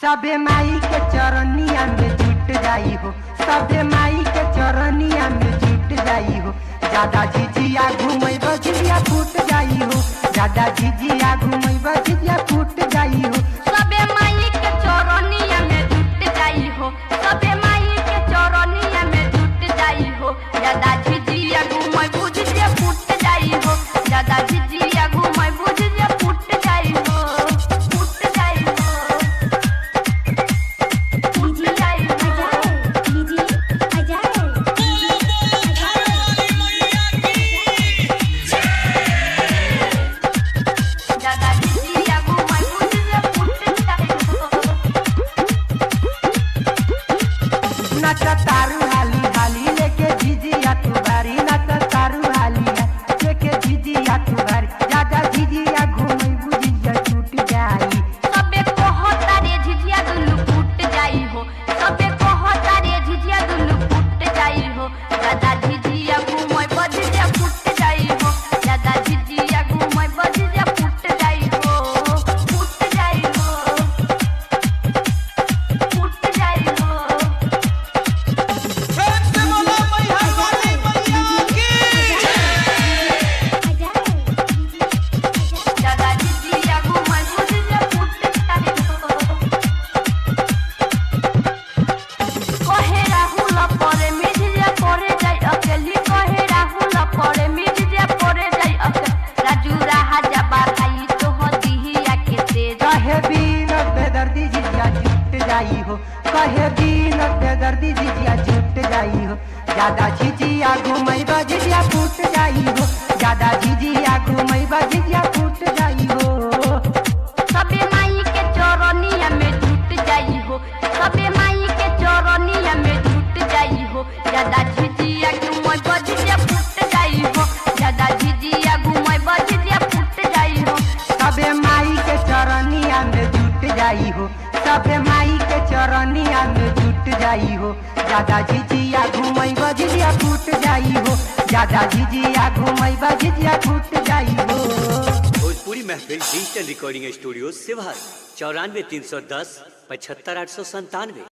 सबे माई के चरनिया में जुट जाई हो, सबे माई के चरनिया में जुट जाई हो। ज्यादा झिझिया घूमै बजिया फूट जाई हो, ज्यादा झिझिया घूमै बजिया फूट जाई हो। सबे माई के चरनिया में जुट जाई हो, सबे माई के चरनिया में जुट जाई हो। ज्यादा झिझिया घूमै बुझिया फूट जाई हो, ज्यादा झिझिया घूमै बुझिया फूट जाई हो, फूट जाई हो, फूट जाई ज्यादा झिझिया घूमै बुझिया फूट जाई हो। नच तारू हाली हाली लेके झिझिया तू बारी, नच तारू हाली लेके झिझिया तू बारी। ज्यादा झिझिया घूमै बुझिया छूट जाई। सबे कहता रे झिझिया दुलु फूट जाई हो, सबे कहता रे झिझिया दुलु फूट जाई हो। ज्यादा झिझिया घूमै बजिया फूट जाई हो, ज्यादा झिझिया घूमै बजिया फूट जाई हो, फूट जाई हो, फूट जाई हो। ज्यादा झिझिया घूमै बुझिया फूट जाई हो। कहे राहुल परे मिझिया परे जाई अकेली, कहे राहुल परे मिझिया परे जाई अकेली। राजू राजा बाधाई तो दिहिया के तेज कहे बीन बेदर्दी झिझिया जुट जाई हो, कहे बीन बेदर्दी झिझिया जुट जाई हो। ज्यादा झिझिया घूमै बजिया फूट जाई हो, ज्यादा झिझिया घूमै बजिया फूट जाई हो। सबे माई के चरनिया में जुट जाई हो, सबे माई के चरनिया में जुट जाई हो। ज्यादा झिझिया घूमै बजिया फूट जाई हो, ज्यादा झिझिया घूमै बजिया फूट जाई हो। सबे माई के चरनिया में जुट जाई हो, सबे माई के चरनिया में जुट जाई हो। ज्यादा झिझिया घूमै बजिया फूट जाई हो, ज्यादा झिझिया घूमै बजिया फूट जाई हो। भोजपुरी महफिल डिजिटल रिकॉर्डिंग स्टूडियो सिवान 94 310 75 897।